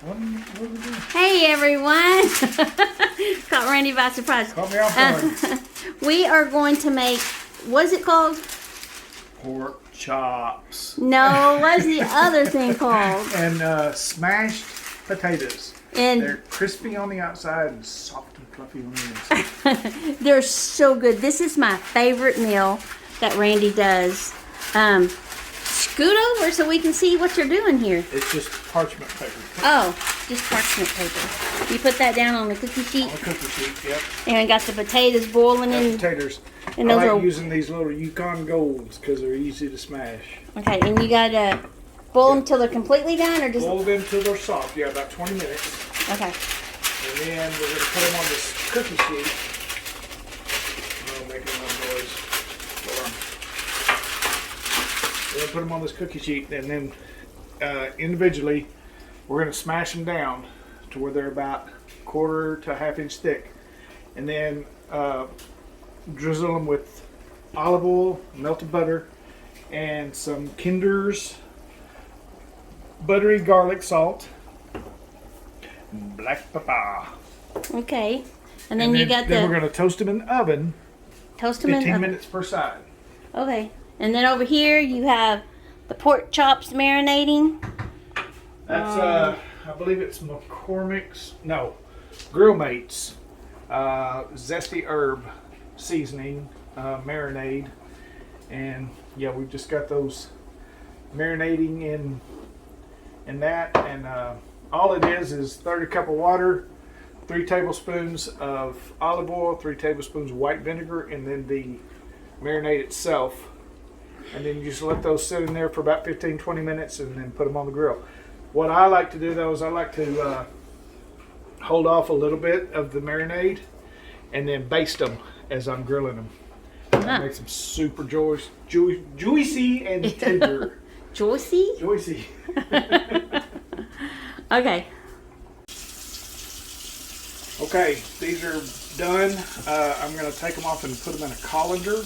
What are we doing? Hey everyone! Caught Randy by surprise. Caught me off guard. We are going to make, what's it called? Pork chops. No, what's the other thing called? And smashed potatoes. And They're crispy on the outside and soft and fluffy on the inside. they're so good. This is my favorite meal that Randy does. Scoot over so we can see what you're doing here. It's just parchment paper. Oh, just parchment paper. You put that down on the cookie sheet. On the cookie sheet, yep. And we got the potatoes boiling Got in. potatoes. And I those like are using these little Yukon Golds because they're easy to smash. okay. And you gotta boil them till they're completely done, or just Boil them till they're soft. Yeah, about 20 minutes. okay. And then we're going to put them on this cookie sheet. Oh, making enough noise. Hold on. We're going to put them on this cookie sheet, and then individually, we're going to smash them down to where they're about quarter to half inch thick. And then drizzle them with olive oil, melted butter, and some Kinder's buttery garlic salt, black pepper. Okay. And then you got Then we're the going to toast them in the oven, toast them in 15 the minutes per side. okay. And then over here you have the pork chops marinating. That's I believe it's McCormick's, no, Grill Mates, zesty herb seasoning, marinade, and yeah, we've just got those marinating in that, and all it is 30 cup of water, 3 tablespoons of olive oil, 3 tablespoons of white vinegar, and then the marinade itself. And then you just let those sit in there for about 15-20 minutes and then put them on the grill. What I like to do though is I like to hold off a little bit of the marinade and then baste them as I'm grilling them. That makes them super juicy and tender. Juicy? Juicy. Okay. Okay, these are done. I'm going to take them off and put them in a colander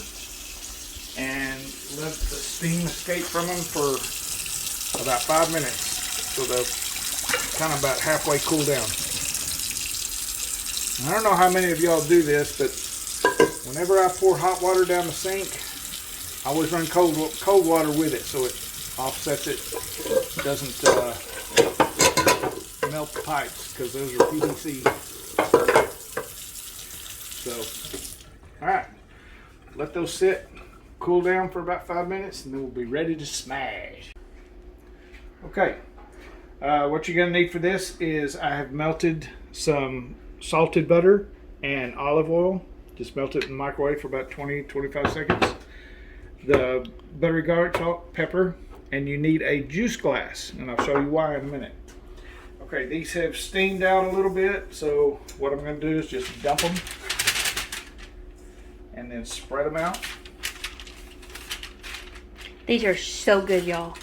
and let the steam escape from them for about 5 minutes. So they'll kind of about halfway cool down. And I don't know how many of y'all do this, but whenever I pour hot water down the sink, I always run cold water with it so it offsets it. Doesn't melt the pipes because those are PVC. So, alright, let those sit, cool down for about 5 minutes, and then we'll be ready to smash. Okay, what you're going to need for this is I have melted some salted butter and olive oil. Just melt it in the microwave for about 20-25 seconds. The buttery garlic, salt, pepper, and you need a juice glass, and I'll show you why in a minute. Okay, these have steamed out a little bit, so what I'm going to do is just dump them and then spread them out. These are so good, y'all.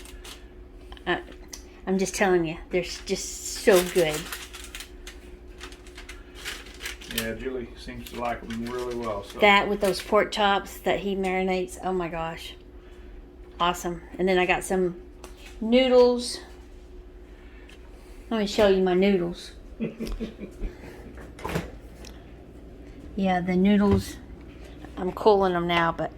I'm just telling you, they're just so good. Yeah, Julie seems to like them really well. So. That with those pork chops that he marinates, oh my gosh. Awesome. And then I got some noodles. Let me show you my noodles. Yeah, the noodles, I'm cooling them now, but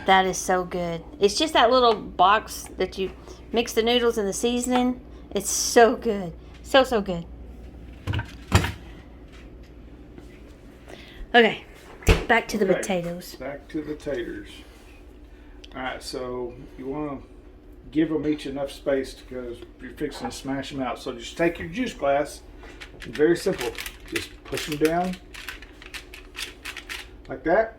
that is so good. It's just that little box that you mix the noodles and the seasoning. It's so good. So, so good. Okay, back to the potatoes. Back to the taters. Alright, so you want to give them each enough space because you're fixing to smash them out. So just take your juice glass. Very simple. Just push them down like that.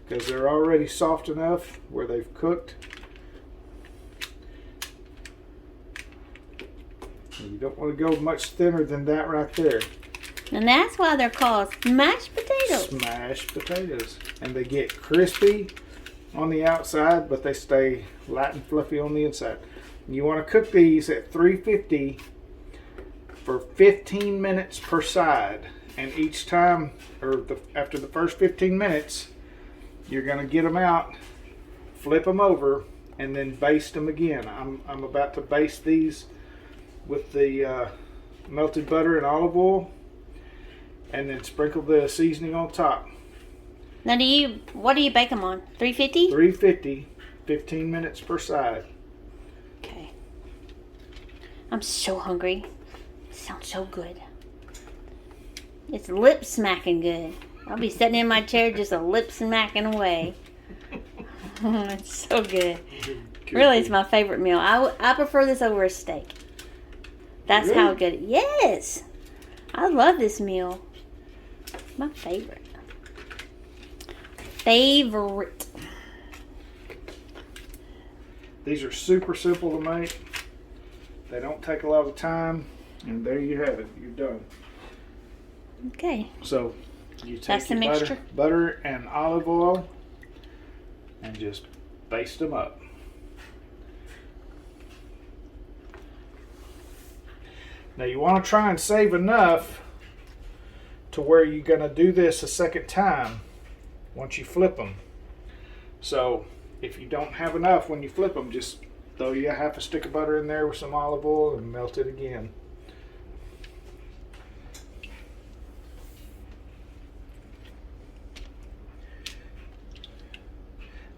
Because they're already soft enough where they've cooked. And you don't want to go much thinner than that right there. And that's why they're called mashed potatoes. Smashed potatoes. And they get crispy on the outside, but they stay light and fluffy on the inside. And you want to cook these at 350 for 15 minutes per side. And each time, after the first 15 minutes, you're going to get them out, flip them over, and then baste them again. I'm about to baste these with the melted butter and olive oil, and then sprinkle the seasoning on top. Now, what do you bake them on? 350? 350, 15 minutes per side. Okay. I'm so hungry. It sounds so good. It's lip smacking good. I'll be sitting in my chair just a lip smacking away. It's so good. Really, it's my favorite meal. I prefer this over a steak. That's Really? how good. Yes. I love this meal. My favorite. These are super simple to make. They don't take a lot of time, and there you have it. You're done. Okay. So you That's take the your mixture? butter and olive oil and just baste them up. Now you want to try and save enough to where you're going to do this a second time once you flip them. So if you don't have enough when you flip them, just throw you a half a stick of butter in there with some olive oil and melt it again.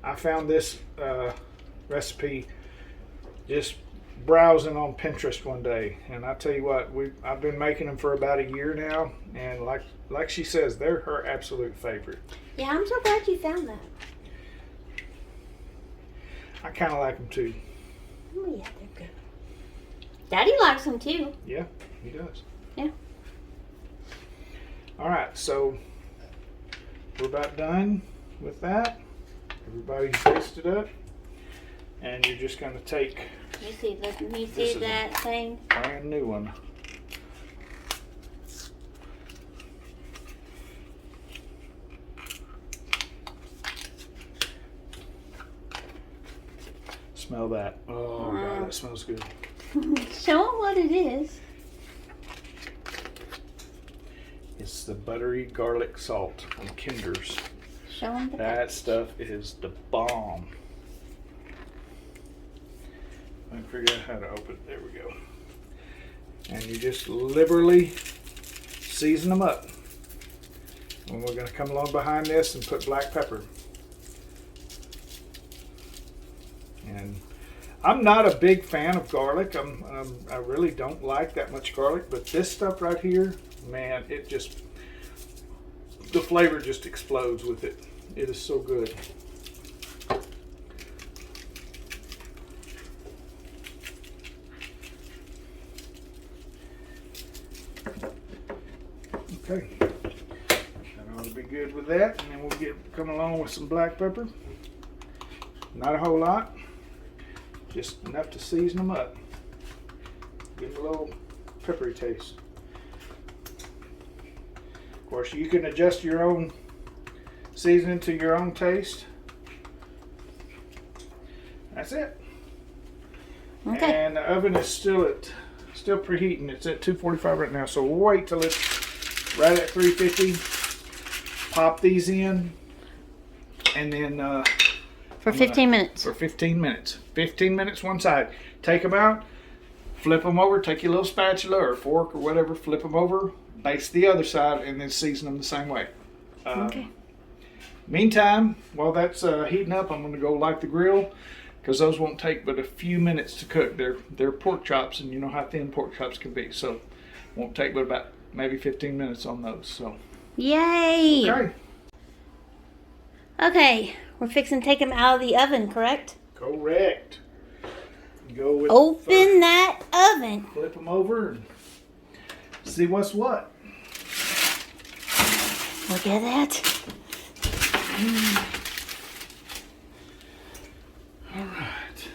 I found this recipe just browsing on Pinterest one day, and I tell you what, I've been making them for about a year now, and like she says, they're her absolute favorite. Yeah, I'm so glad you found that. I kind of like them too. Oh, yeah, they're good. Daddy likes them too. Yeah, he does. Yeah. All right, so we're about done with that. Everybody's basted up, and you're just going to take You see This is that thing? a brand new one. Smell that. Oh, God, that smells good. Show them what it is. It's the buttery garlic salt from Kinder's. Show them the That stuff is the bomb. I figured out how to open it. There we go. And you just liberally season them up. And we're going to come along behind this and put black pepper. And I'm not a big fan of garlic. I really don't like that much garlic, but this stuff right here, man, it just, the flavor just explodes with it. It is so good. Okay, that ought to be good with that, and then we'll come along with some black pepper. Not a whole lot, just enough to season them up. Give them a little peppery taste. Of course, you can adjust your own seasoning to your own taste. That's it. Okay. And the oven is still preheating. It's at 245 right now, so we'll wait till it's right at 350. Pop these in, and then For 15 minutes. For 15 minutes. 15 minutes one side. Take them out, flip them over, take your little spatula or fork or whatever, flip them over, baste the other side, and then season them the same way. Okay. Meantime, while that's heating up, I'm going to go light the grill, because those won't take but a few minutes to cook. They're pork chops, and you know how thin pork chops can be, so won't take but about maybe 15 minutes on those. So Yay! okay, Okay, we're fixing to take them out of the oven, correct? correct. Go with Open that oven. flip them over and see what's what. Look at that. All right.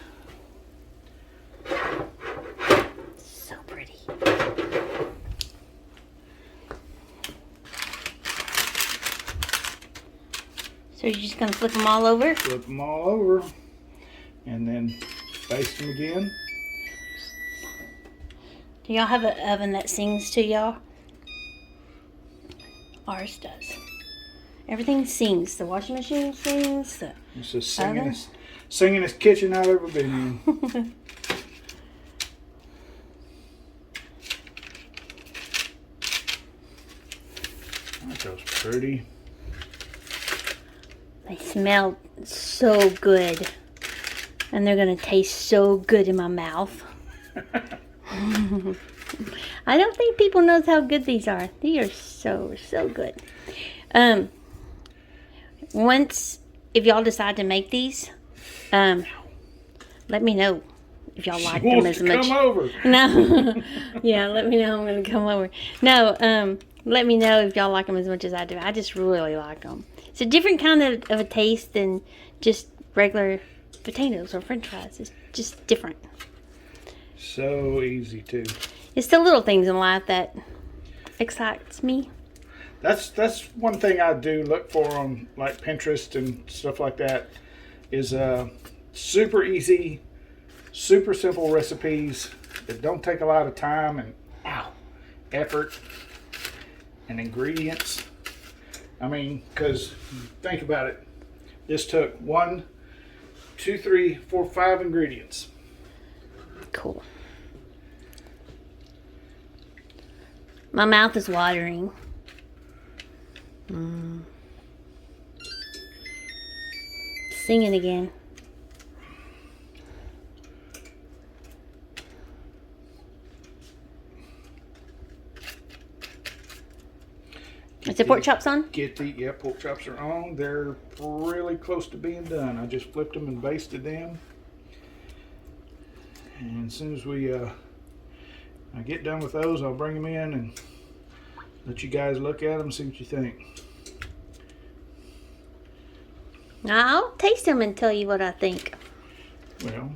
So pretty. So you're just gonna flip them all over? Flip them all over, and then baste them again. Do y'all have an oven that sings to y'all? Ours does. Everything sings. The washing machine sings. The It's just Oven? singing his kitchen I've ever been in. those pretty. They smell so good. And they're going to taste so good in my mouth. I don't think people knows how good these are. These are so good. Once, if y'all decide to make these, let me know if y'all like them as much. Come over. No. Yeah, let me know. I'm going to come over. No, let me know if y'all like them as much as I do. I just really like them. It's a different kind of a taste than just regular potatoes or french fries. It's just different. So easy too. It's the little things in life that excites me. That's one thing I do look for on like Pinterest and stuff like that is super easy, super simple recipes that don't take a lot of time and effort and ingredients. I mean, because think about it. This took 1, 2, 3, 4, 5 ingredients. Cool. My mouth is watering. Singing again. Is the pork chops on? Pork chops are on. They're really close to being done. I just flipped them and basted them. And as soon as I get done with those, I'll bring them in and let you guys look at them and see what you think. I'll taste them and tell you what I think. Well,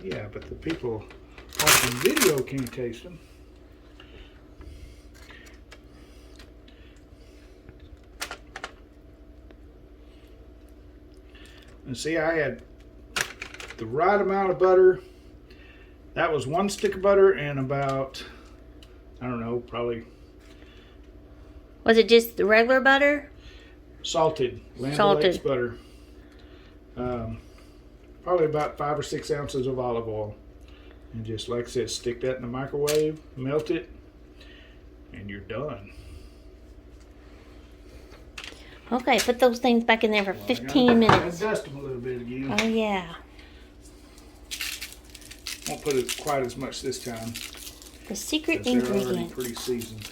yeah, but the people watching video can't taste them. And see, I had the right amount of butter. That was 1 stick of butter and about, I don't know, probably Was it just the regular butter? salted Land O'Lakes butter. Probably about 5 or 6 ounces of olive oil. And just like I said, stick that in the microwave, melt it, and you're done. Okay, put those things back in there for 15 minutes. Dust them a little bit again. Oh, yeah. Won't put it quite as much this time. The secret They're already ingredient. pretty seasoned.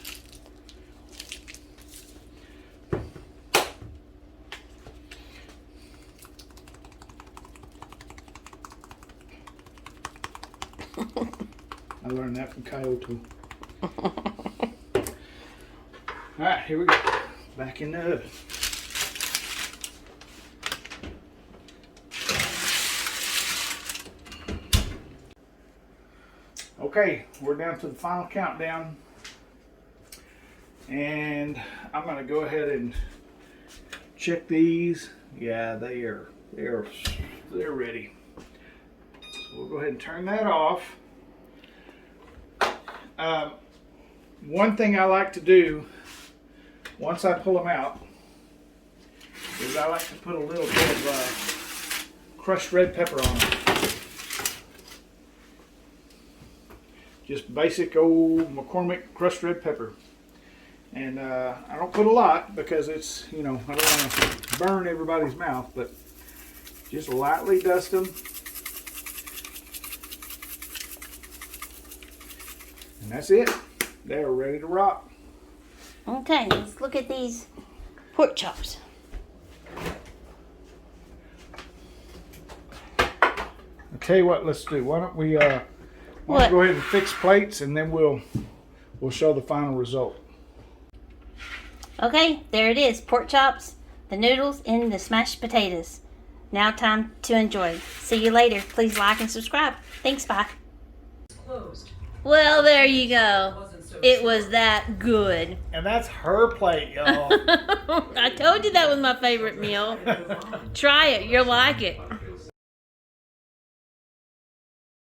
I learned that from Coyote. Alright, here we go. Back in the oven. Okay, we're down to the final countdown. And I'm going to go ahead and check these. Yeah, they're ready. So we'll go ahead and turn that off. One thing I like to do once I pull them out is I like to put a little bit of crushed red pepper on them. Just basic old McCormick crushed red pepper. And I don't put a lot because it's, I don't want to burn everybody's mouth, but just lightly dust them. And that's it. They're ready to rock. Okay, let's look at these pork chops. I'll tell you what, let's do. Why don't we go ahead and fix plates, and then we'll show the final result. Okay, there it is. Pork chops, the noodles, and the smashed potatoes. Now time to enjoy. See you later. Please like and subscribe. Thanks, bye. Closed. Well, there you go. It was that good. And that's her plate, y'all. I told you that was my favorite meal. Try it. You'll like it.